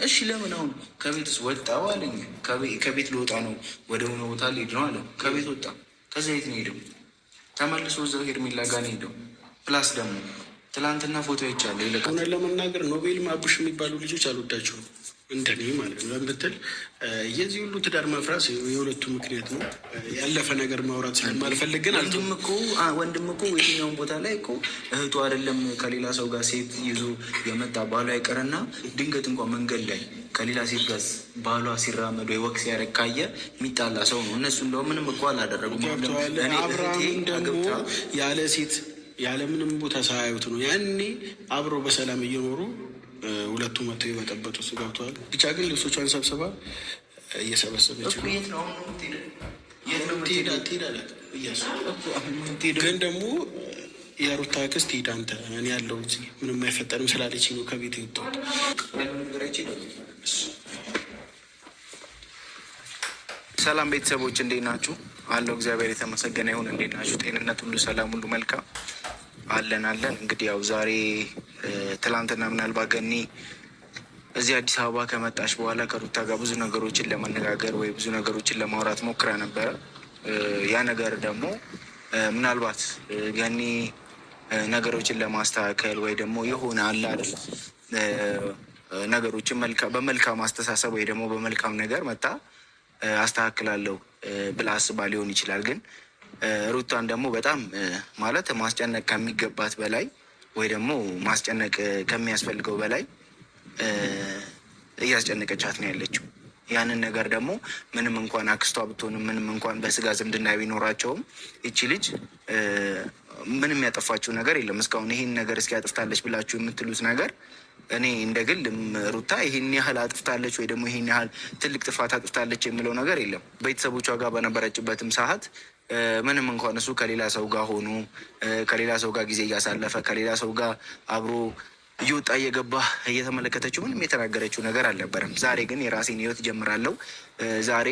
እሺ ለምን አሁን ከቤትስ ወጣው አለኝ። ከቤት ልወጣ ነው ወደ ሆነ ቦታ ልሄድ ነው አለ። ከቤት ወጣ። ከዛ የት ነው ሄደው? ተመልሶ እዛው ሄርሜላ ጋር ነው ሄደው። ፕላስ ደግሞ ትላንትና ፎቶ ይቻለሁ ይለቃል። ለመናገር ኖቤልም አቡሽ የሚባሉ ልጆች አልወዳቸውም እንደኔ ማለት ነው። ብትል የዚህ ሁሉ ትዳር መፍራስ የሁለቱ ምክንያት ነው። ያለፈ ነገር ማውራት ስለማልፈልግ ግን ወንድም እኮ የትኛውን ቦታ ላይ እኮ እህቱ አይደለም ከሌላ ሰው ጋር ሴት ይዞ የመጣ ባሏ አይቀርና ድንገት እንኳን መንገድ ላይ ከሌላ ሴት ጋር ባሏ ሲራመድ ወይ ወቅት ሲያደርግ ካየ የሚጣላ ሰው ነው። እነሱ እንደው ምንም እኮ አላደረጉም። አብርሃም ደግሞ ያለ ሴት ያለ ምንም ቦታ ሳያዩት ነው ያኔ አብሮ በሰላም እየኖሩ ሁለቱ መጥተው የበጠበጡት ገብተዋል። ብቻ ግን ልብሶቿን ሰብስባ እየሰበሰበች ግን ደግሞ የሩታ ክስት ሂድ አንተ እኔ ያለው ምንም አይፈጠርም ስላለች ነው ከቤት የወጣሁት። ሰላም ቤተሰቦች እንዴት ናችሁ? አለው እግዚአብሔር የተመሰገነ ይሁን። እንዴት ናችሁ? ጤንነት ሁሉ ሰላም ሁሉ መልካም አለን። እንግዲህ ያው ዛሬ ትላንትና ምናልባት ገኒ እዚህ አዲስ አበባ ከመጣች በኋላ ከሩታ ጋር ብዙ ነገሮችን ለመነጋገር ወይ ብዙ ነገሮችን ለማውራት ሞክራ ነበረ። ያ ነገር ደግሞ ምናልባት ገኒ ነገሮችን ለማስተካከል ወይ ደግሞ የሆነ አለ አይደል ነገሮችን በመልካም አስተሳሰብ ወይ ደግሞ በመልካም ነገር መጣ አስተካክላለሁ ብላ አስባ ሊሆን ይችላል። ግን ሩታን ደግሞ በጣም ማለት ማስጨነቅ ከሚገባት በላይ ወይ ደግሞ ማስጨነቅ ከሚያስፈልገው በላይ እያስጨነቀቻት ነው ያለችው። ያንን ነገር ደግሞ ምንም እንኳን አክስቷ ብትሆንም ምንም እንኳን በስጋ ዝምድና ቢኖራቸውም ይቺ ልጅ ምንም ያጠፋችው ነገር የለም እስካሁን። ይሄን ነገር እስኪ አጥፍታለች ብላችሁ የምትሉት ነገር እኔ እንደ ግል ሩታ ይሄን ያህል አጥፍታለች ወይ ደግሞ ይሄን ያህል ትልቅ ጥፋት አጥፍታለች የምለው ነገር የለም። ቤተሰቦቿ ጋር በነበረችበትም ሰዓት ምንም እንኳን እሱ ከሌላ ሰው ጋር ሆኖ ከሌላ ሰው ጋር ጊዜ እያሳለፈ ከሌላ ሰው ጋር አብሮ እየወጣ እየገባ እየተመለከተችው ምንም የተናገረችው ነገር አልነበረም። ዛሬ ግን የራሴን ህይወት ጀምራለሁ፣ ዛሬ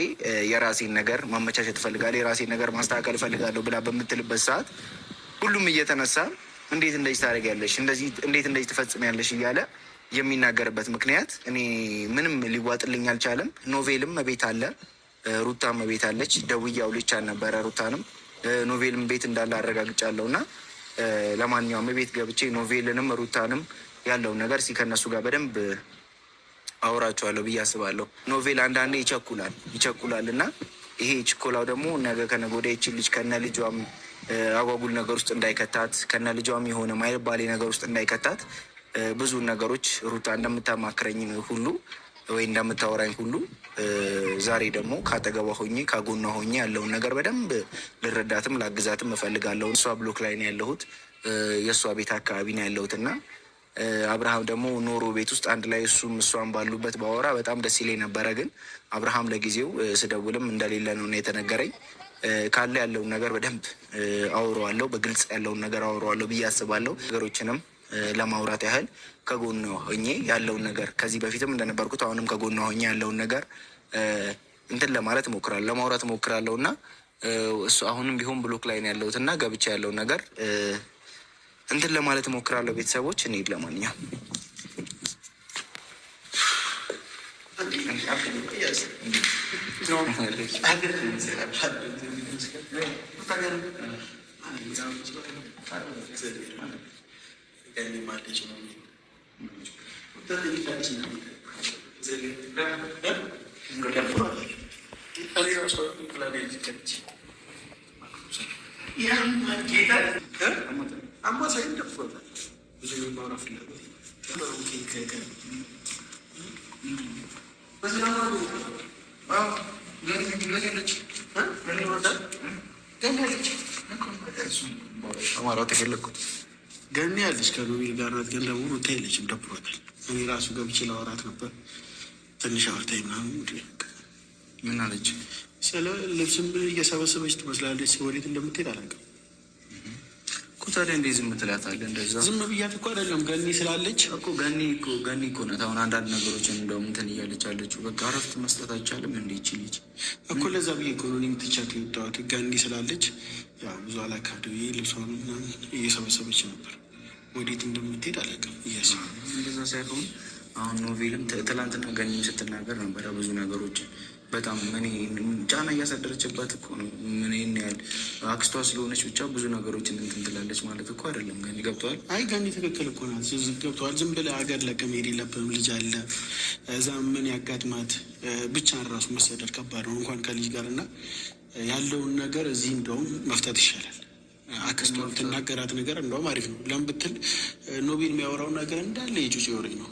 የራሴን ነገር ማመቻቸት እፈልጋለሁ፣ የራሴን ነገር ማስተካከል እፈልጋለሁ ብላ በምትልበት ሰዓት ሁሉም እየተነሳ እንዴት እንደዚህ ታደርጊያለሽ፣ እንዴት እንደዚህ ትፈጽሚያለሽ እያለ የሚናገርበት ምክንያት እኔ ምንም ሊዋጥልኝ አልቻለም። ኖቬልም ቤት አለ፣ ሩታም ቤት አለች። ደውያው ልቻ ነበረ ሩታንም ኖቬልም ቤት እንዳለ አረጋግጫለሁ። እና ለማንኛውም ቤት ገብቼ ኖቬልንም ሩታንም ያለውን ነገር ከነሱ ጋር በደንብ አውራቸዋለሁ ብዬ አስባለሁ። ኖቬል አንዳንዴ ይቸኩላል እና ይሄ ችኮላው ደግሞ ነገ ከነገ ወዲያ ይችን ልጅ ከነ ልጇም አጓጉል ነገር ውስጥ እንዳይከታት ከነ ልጇም የሆነ ማይባሌ ነገር ውስጥ እንዳይከታት ብዙ ነገሮች ሩታ እንደምታማክረኝ ሁሉ ወይ እንደምታወራኝ ሁሉ ዛሬ ደግሞ ካጠገቧ ሆኜ ካጎኗ ሆኜ ያለውን ነገር በደንብ ልረዳትም ላግዛትም እፈልጋለሁ። እሷ ብሎክ ላይ ነው ያለሁት፣ የእሷ ቤት አካባቢ ነው ያለሁት እና አብርሃም ደግሞ ኖሮ ቤት ውስጥ አንድ ላይ እሷን ባሉበት ባወራ በጣም ደስ ይለኝ ነበረ። ግን አብርሃም ለጊዜው ስደውልም እንደሌለ ነው የተነገረኝ። ካለ ያለውን ነገር በደንብ አውረዋለሁ፣ በግልጽ ያለውን ነገር አውረዋለሁ ብዬ አስባለሁ። ነገሮችንም ለማውራት ያህል ከጎኗ ሆኜ ያለውን ነገር ከዚህ በፊትም እንደነበርኩት አሁንም ከጎኗ ሆኜ ያለውን ነገር እንትን ለማለት እሞክራለሁ፣ ለማውራት እሞክራለሁ እና እሱ አሁንም ቢሆን ብሎክ ላይ ነው ያለሁት እና ገብቻ ያለውን ነገር እንትን ለማለት እሞክራለሁ። ቤተሰቦች እንሂድ። ለማንኛውም አማራት የፈለግኩት ገኒ ያለች ከኖቤል ጋር ናት። ግን ደግሞ ሩታ የለችም፣ ደብሯታል። እኔ ራሱ ገብቼ ላወራት ነበር ትንሽ አውርታኝ ምናምን። ምን አለች? ስለ ልብስም እየሰበሰበች ትመስላለች። ወዴት እንደምትሄድ አላውቅም እኮ። ታዲያ እንዴ ዝም ትላታለህ? እንደዛ ዝም ብያት እኮ አይደለም ገኒ ስላለች እኮ። ገኒ እኮ ናት። አሁን አንዳንድ ነገሮችን እንደውም እንትን እያለች አለችው። በቃ እረፍት መስጠት አይቻልም እንዴ ይችልች እኮ። ለዛ ብዬ እኮ ነው የምትቻት የወጣሁት። ገኒ ስላለች ያው ብዙ አላካብድ ብዬ ልብሷን እየሰበሰበች ነበር። ወዴት እንደምትሄድ አላውቅም። እንደዛ ሳይሆን አሁን ኖቬልም ትላንትና ገኒም ስትናገር ነበረ ብዙ ነገሮችን በጣም እኔ ጫና እያሳደረችባት እኮ ነው። ምን ይህን ያህል አክስቷ ስለሆነች ብቻ ብዙ ነገሮችን እንትን ትላለች ማለት እኮ አይደለም። ገኒ ገብተዋል። አይ ገኒ ትክክል እኮ ናት። ገብተዋል። ዝም ብለህ አገር ለቀህ መሄድ የለብህም። ልጅ አለ እዛ ምን ያጋጥማት ብቻን ራሱ መሰደድ ከባድ ነው እንኳን ከልጅ ጋር እና ያለውን ነገር እዚህ እንደውም መፍታት ይሻላል። አክስቷ ትናገራት ነገር እንደውም አሪፍ ነው። ለምን ብትል ኖቤል የሚያወራውን ነገር እንዳለ የጩጭ ወሬ ነው።